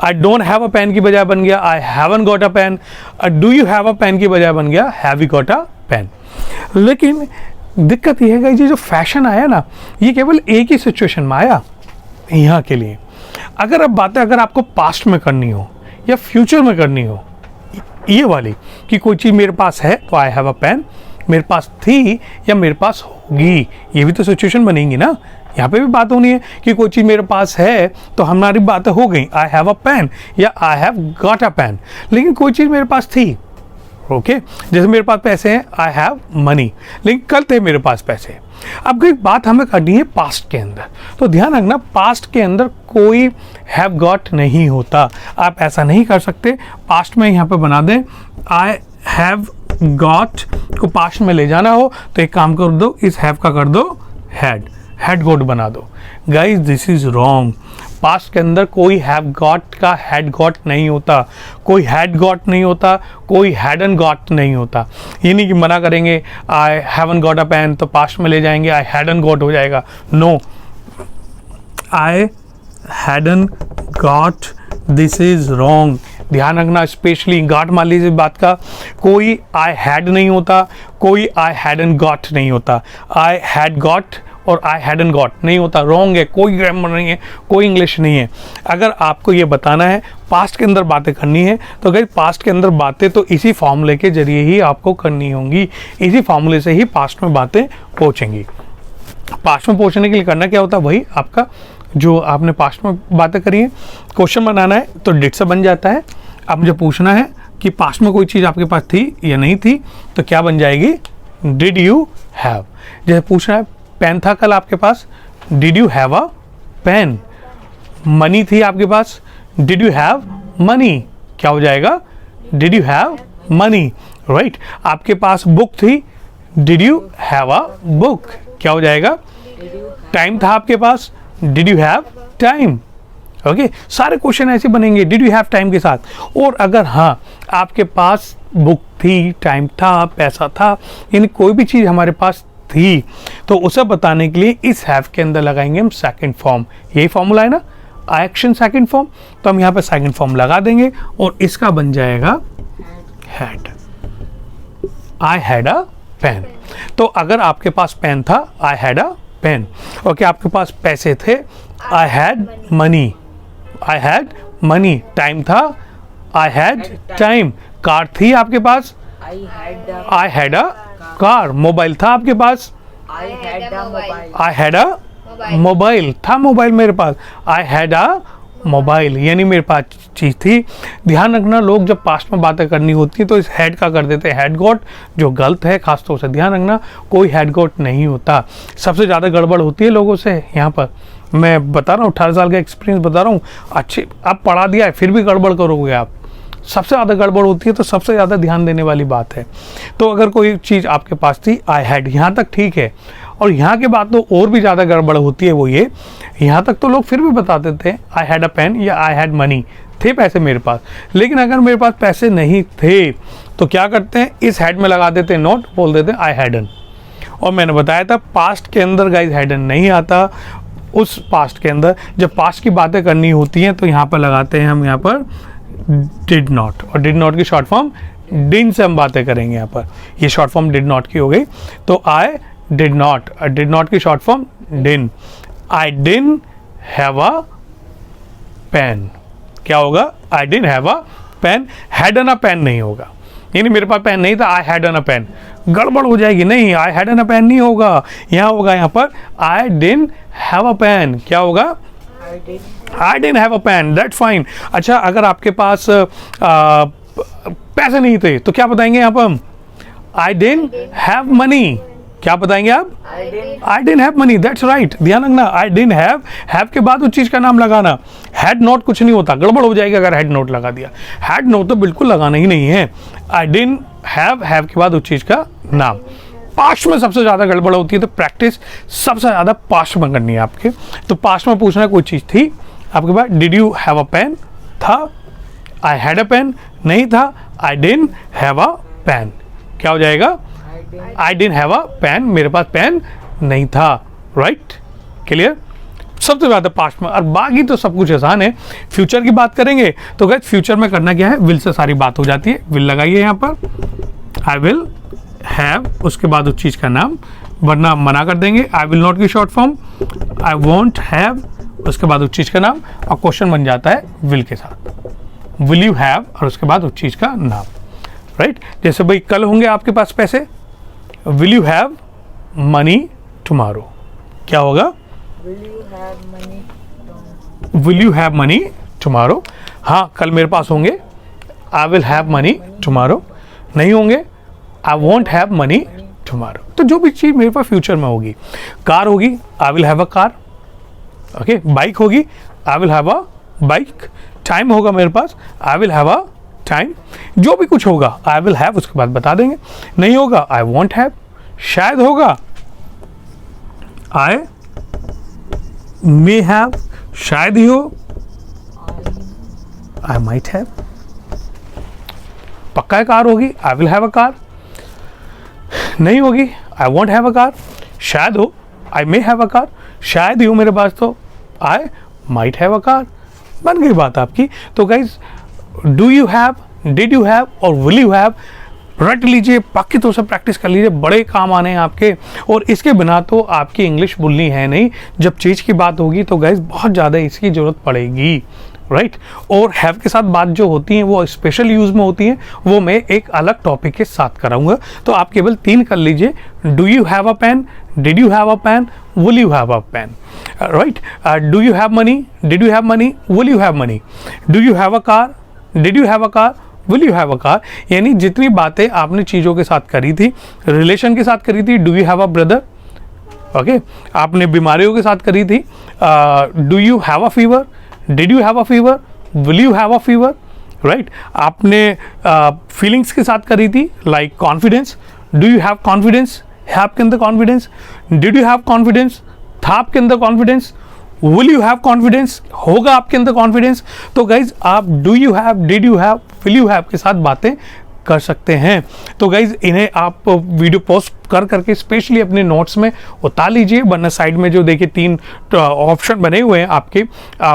I don't have a pen की बजाय बन गया I haven't got a pen. Do you have a pen की बजाय बन गया have you got a pen. लेकिन दिक्कत यह है कि ये जो फैशन आया ना, ये केवल एक ही सिचुएशन में आया यहाँ के लिए। अगर अब बातें अगर आपको पास्ट में करनी हो या फ्यूचर में करनी हो, ये वाली कि कोई चीज़ मेरे पास है तो आई हैव अ पेन, मेरे पास थी या मेरे पास होगी, ये भी तो सिचुएशन बनेंगी ना। यहाँ पे भी बात होनी है कि कोई चीज़ मेरे पास है तो हमारी बातें हो गई आई हैव अ पेन या I have got a pen. लेकिन कोई चीज़ मेरे पास थी, ओके, जैसे मेरे पास पैसे हैं आई हैव मनी, लेकिन कल थे मेरे पास पैसे। अब कोई बात हमें करनी है पास्ट के अंदर, तो ध्यान रखना पास्ट के अंदर कोई हैव गॉट नहीं होता। आप ऐसा नहीं कर सकते। पास्ट में यहाँ पे बना दें आई हैव गॉट को पास्ट में ले जाना हो तो एक काम कर दो, इस हैव का कर दो हैड, हैड गॉट बना दो। Guys this is wrong. Past के अंदर कोई हैव गॉट का हैड गॉट नहीं होता, कोई हैड गॉट नहीं होता, कोई हैडन गॉट नहीं होता। ये नहीं कि मना करेंगे I haven't got a pen तो पास्ट में ले जाएंगे आई हैडन गॉट हो जाएगा। No, I hadn't got, this is wrong. ध्यान रखना, स्पेशली गांठ मार लीजिए बात का, कोई आई हैड नहीं होता, कोई आई हैडन गॉट नहीं होता, आई हैड गॉट और आई हैडन गॉट नहीं होता, रॉन्ग है, कोई ग्रामर नहीं है, कोई इंग्लिश नहीं है। अगर आपको ये बताना है पास्ट के अंदर बातें करनी है तो गाइस पास्ट के अंदर बातें तो इसी फॉर्मूले के जरिए ही आपको करनी होंगी, इसी फॉर्मूले से ही पास्ट में बातें पहुंचेंगी। पास्ट में पहुंचने के लिए करना क्या होता है, वही आपका जो आपने पास्ट में बातें करी है, क्वेश्चन बनाना है तो डिड से बन जाता है। अब मुझे पूछना है कि पास्ट में कोई चीज़ आपके पास थी या नहीं थी, तो क्या बन जाएगी, डिड यू हैव। जैसे पूछना है पेन था कल आपके पास, did you have a pen. Money थी आपके पास, डिड यू हैव मनी, क्या हो जाएगा, did you have money, right. आपके पास बुक थी, did you have a book, क्या हो जाएगा, टाइम था आपके पास, did you have time. Okay, सारे क्वेश्चन ऐसे बनेंगे डिड यू हैव टाइम के साथ। और अगर हाँ आपके पास बुक थी, टाइम था, पैसा था, यानी कोई भी चीज़ हमारे पास थी, तो उसे बताने के लिए इस हैव के अंदर लगाएंगे हम सेकंड फॉर्म। यही फॉर्मूला है ना, एक्शन सेकंड फॉर्म, तो हम यहाँ पे सेकंड फॉर्म लगा देंगे और इसका बन जाएगा had. I had a pen. तो अगर आपके पास पेन था, I had a pen. Okay, आपके पास पैसे थे, I had money, I had money. Time था, आई हैड टाइम। कार थी आपके पास, I had a car. Mobile था आपके पास, I had a mobile. I had a mobile, था मोबाइल मेरे पास, आई हैड अ मोबाइल, यानी मेरे पास चीज़ थी। ध्यान रखना, लोग जब पास्ट में बातें करनी होती है तो इस हैड का कर देते हैं हैड गॉट, जो गलत है। खासतौर से ध्यान रखना, कोई हैड गॉट नहीं होता। सबसे ज़्यादा गड़बड़ होती है लोगों से यहाँ पर, मैं बता रहा हूँ, 18 साल का एक्सपीरियंस बता रहा हूँ। अच्छी आप पढ़ा दिया है फिर भी गड़बड़ करोगे आप, सबसे ज़्यादा गड़बड़ होती है। तो सबसे ज़्यादा ध्यान देने वाली बात है। तो अगर कोई चीज़ आपके पास थी, आई हैड, यहाँ तक ठीक है। और यहाँ के बाद तो और भी ज़्यादा गड़बड़ होती है, वो ये, यहाँ तक तो लोग फिर भी बताते थे आई हैड अ पेन या आई हैड मनी, थे पैसे मेरे पास। लेकिन अगर मेरे पास पैसे नहीं थे तो क्या करते हैं, इस हैड में लगा देते हैं नॉट, बोल देते हैं आई हैडन। और मैंने बताया था पास्ट के अंदर गाइस हैडन नहीं आता। उस पास्ट के अंदर जब पास्ट की बातें करनी होती हैं तो यहाँ पर लगाते हैं हम यहाँ पर डिड नॉट, और डिड नॉट की शॉर्ट फॉर्म डिन से हम बातें करेंगे। यहाँ पर ये शॉर्ट फॉर्म डिड नॉट की हो गई। तो I did not, did not की शॉर्ट फॉर्म डिन। आई डिन हैव अ पेन, क्या होगा, I didn't have a pen. Had an a pen नहीं होगा, यानी मेरे पास पेन नहीं था, I had an a pen, गड़बड़ हो जाएगी। नहीं, I had an a pen नहीं होगा, यहाँ होगा यहाँ पर आई डिन हैव अ पेन, क्या होगा, I didn't have a pen, that's fine। अच्छा, अगर आपके पास पैसे नहीं थे तो क्या बताएंगे यहाँ पर हम, I didn't have money, क्या बताएंगे आप, I didn't have money, that's right। ध्यान रखना, I didn't have के बाद उस चीज़ का नाम लगाना। had not कुछ नहीं होता, गड़बड़ हो जाएगी अगर had not लगा दिया। had not तो बिल्कुल लगाना ही नहीं है। I didn't have के बाद उस चीज़ का नाम। पास्ट में सबसे ज़्यादा गड़बड़ होती है, तो प्रैक्टिस सबसे ज़्यादा पास्ट में करनी है आपके। तो पास्ट में पूछना कोई चीज़ थी आपके पास, did you have a pen, था, आई हैड अ पेन, नहीं था, I didn't have a pen, क्या हो जाएगा, I didn't have a pen, मेरे पास पेन नहीं था, राइट, क्लियर। सबसे ज़्यादा पास्ट में, और बाकी तो सब कुछ आसान है। फ्यूचर की बात करेंगे तो गाइस फ्यूचर में करना क्या है, विल से सारी बात हो जाती है। विल लगाइए यहाँ पर, आई विल हैव, उसके बाद उस चीज़ का नाम, वरना मना कर देंगे। आई विल नॉट की short form, I want have, उसके बाद उस चीज़ का नाम, और क्वेश्चन बन जाता है विल के साथ। विल यू हैव, और उसके बाद उस चीज़ का नाम, राइट। जैसे भाई कल होंगे आपके पास पैसे, will you have money tomorrow, क्या होगा, Will you have money? Will you have money tomorrow. हाँ, कल मेरे पास होंगे, आई विल हैव मनी टुमारो। नहीं होंगे, I want have money tomorrow. तो जो भी चीज़ मेरे पास फ्यूचर में होगी, कार होगी, I will have a car, okay. Bike होगी, I will have a bike. Time होगा मेरे पास, I will have a time. जो भी कुछ होगा आई विल हैव, उसके बाद बता देंगे। नहीं होगा, आई वॉन्ट हैव। शायद होगा, आई मे हैव, शायद ही हो, आई माइट हैव। पक्का है कार होगी, I will have a car. नहीं होगी, I want have a car. शायद हो, आई मे हैव अ कार। शायद ही हो मेरे पास, तो I might have a car. बन गई बात आपकी। तो guys do you have, did you have और विल यू हैव रट लीजिए, पक्की तौर से प्रैक्टिस कर लीजिए, बड़े काम आने हैं आपके। और इसके बिना तो आपकी इंग्लिश बोलनी है नहीं, जब चीज़ की बात होगी तो गाइस बहुत ज़्यादा इसकी ज़रूरत पड़ेगी, राइट। और हैव के साथ बात जो होती है वो स्पेशल यूज़ में होती है, वो मैं एक अलग टॉपिक के साथ कराऊंगा। तो आप केवल 3 कर लीजिए, do you have a pen, did you have a pen, will you have a pen, right. Do you have money, did you have money, will you have money, do you have a car, did you have a car, will you have a car. यानी जितनी बातें आपने चीज़ों के साथ करी थी, रिलेशन के साथ करी थी, do you have a brother, okay, आपने बीमारियों के साथ करी थी, do you have a fever, did you have a fever, will you have a fever, right. आपने फीलिंग्स के साथ करी थी, like confidence, do you have confidence, have के अंदर confidence, did you have confidence, था आपके अंदर confidence, will you have confidence, होगा आपके अंदर कॉन्फिडेंस। तो गाइज आप do you have, did you have, will you have के साथ बातें कर सकते हैं। तो गाइज इन्हें आप वीडियो पोस्ट कर करके स्पेशली अपने नोट्स में उतार लीजिए, वरना साइड में जो देखिए 3 ऑप्शन बने हुए हैं आपके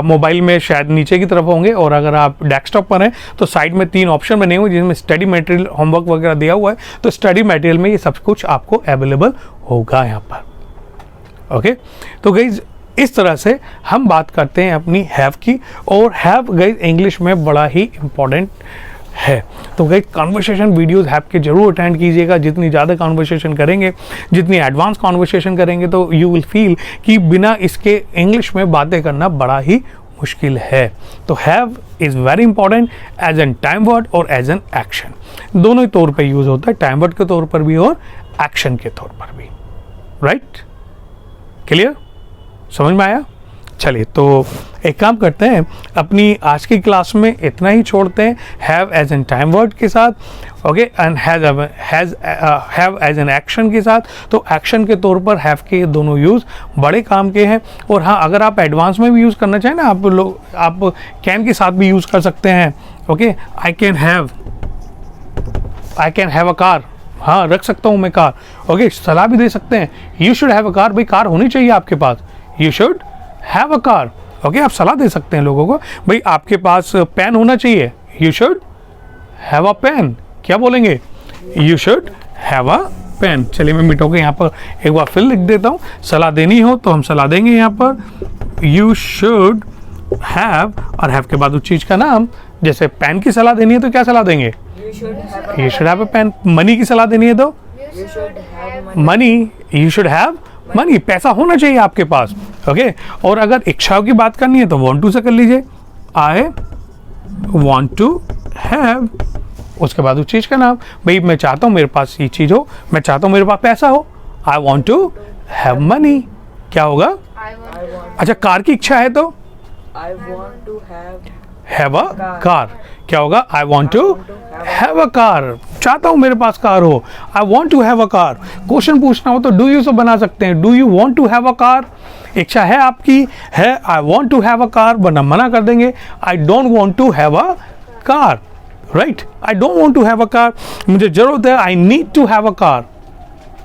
मोबाइल में शायद नीचे की तरफ होंगे, और अगर आप डेस्कटॉप पर हैं तो साइड में 3 ऑप्शन बने हुए हैं जिसमें स्टडी मटेरियल, होमवर्क वगैरह दिया हुआ है। तो स्टडी मटेरियल में ये सब कुछ आपको अवेलेबल होगा यहाँ पर, ओके। तो गाइज इस तरह से हम बात करते हैं अपनी हैव की, और हैव गाइज इंग्लिश में बड़ा ही इम्पॉर्टेंट है। तो गाइज कॉन्वर्सेशन वीडियोस हैव के जरूर अटेंड कीजिएगा। जितनी ज़्यादा कॉन्वर्सेशन करेंगे, जितनी एडवांस कॉन्वर्सेशन करेंगे, तो यू विल फील कि बिना इसके इंग्लिश में बातें करना बड़ा ही मुश्किल है। तो have is very important as an time word और एज एन एक्शन, दोनों ही तौर पर यूज़ होता है, टाइम वर्ड के तौर पर भी और एक्शन के तौर पर भी, राइट। क्लियर, समझ में आया? चलिए तो एक काम करते हैं, अपनी आज की क्लास में इतना ही छोड़ते हैं, have as an time word के साथ, okay, and have as an action के साथ। तो एक्शन के तौर पर हैव के दोनों यूज़ बड़े काम के हैं। और हाँ, अगर आप एडवांस में भी यूज़ करना चाहें ना, आप कैन के साथ भी यूज़ कर सकते हैं, okay. I can have a car, हाँ रख सकता हूँ मैं कार, ओके। सलाह भी दे सकते हैं, you should have a car, भाई कार होनी चाहिए आपके पास, you should have a car, okay. आप सलाह दे सकते हैं लोगों को, भाई आपके पास पेन होना चाहिए, you should have a pen. क्या बोलेंगे? You should have a pen. चलिए मैं मिटो के यहाँ पर एक बार फिर लिख देता हूँ, सलाह देनी हो तो हम सलाह देंगे यहाँ पर, यू शुड हैव, और हैव के बाद उस चीज़ का नाम। जैसे पेन की सलाह देनी है तो क्या सलाह देंगे? You should have a you should have a pen. Money की सलाह देनी है तो You should have money. Money, you should have money, पैसा होना चाहिए आपके पास, ओके। और अगर इच्छाओं की बात करनी है तो वांट टू से कर लीजिए, आई वांट टू हैव, उसके बाद उस चीज़ का नाम, भाई मैं चाहता हूँ मेरे पास ये चीज़ हो, मैं चाहता हूँ मेरे पास पैसा हो, I want to have money. क्या होगा? I want अच्छा, कार की इच्छा है तो I want to have a car. क्या होगा? I want to have a car, चाहता हूँ मेरे पास कार हो, I want to have a car. Question पूछना हो तो डू यू से बना सकते हैं, do you want to have a car. इच्छा है आपकी, है I want to have a car, वरना मना कर देंगे I don't want to have a car, right. I don't want to have a car, मुझे जरूरत है, I need to have a car,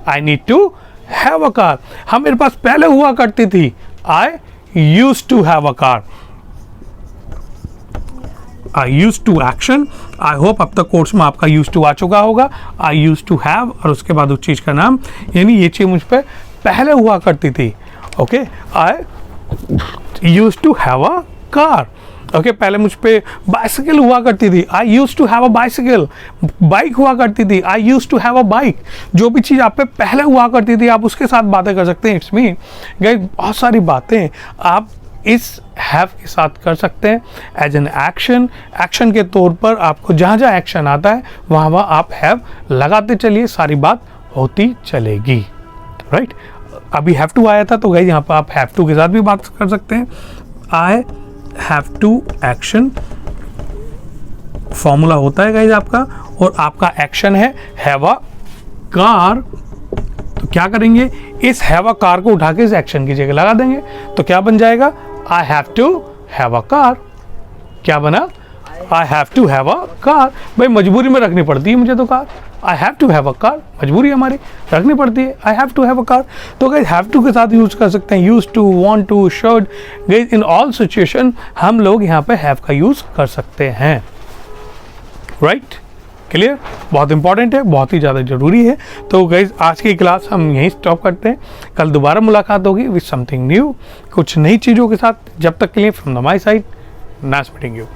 I need to have a car. हाँ मेरे पास पहले हुआ करती थी, I used to have a car. I used to action, I hope अब तक कोर्स में आपका यूज टू आ चुका होगा। आई यूज टू हैव, और उसके बाद उस चीज़ का नाम, यानी ये चीज़ मुझ पर पहले हुआ करती थी, okay. I used to have a car, okay. पहले मुझ पे बाइसिकल हुआ करती थी, I used to have a bicycle. Bike हुआ करती थी, I used to have a bike. जो भी चीज़ आप पे पहले हुआ करती थी आप उसके साथ बातें कर सकते हैं। इट्स मीन गाइस, बहुत सारी बातें आप इस हैव के साथ कर सकते हैं एज एन एक्शन। एक्शन के तौर पर आपको जहाँ जहाँ एक्शन आता है वहाँ वहाँ आप हैव लगाते चलिए, सारी बात होती चलेगी, राइट। अभी हैव टू आया था तो गाइस यहाँ पर आप हैव टू के साथ भी बात कर सकते हैं। I have to action formula होता है गाइस आपका, और आपका एक्शन है हैव अ कार। तो क्या करेंगे, इस हैव अ कार को उठा के इस एक्शन की जगह लगा देंगे, तो क्या बन जाएगा? I have to have a car. क्या बना? I have to have a car. भाई मजबूरी में रखनी पड़ती है मुझे तो car, I have to have a car, मजबूरी हमारी रखनी पड़ती है, I have to have a car. तो गाइस हैव टू के साथ यूज कर सकते हैं, use to, want to, should. Guys in all situation हम लोग यहाँ पे हैव का यूज कर सकते हैं, राइट, क्लियर, बहुत इंपॉर्टेंट है, बहुत ही ज़्यादा ज़रूरी है। तो गाइज आज की क्लास हम यहीं स्टॉप करते हैं, कल दोबारा मुलाकात होगी विद समथिंग न्यू, कुछ नई चीज़ों के साथ। जब तक के लिए from the my side, nice meeting you.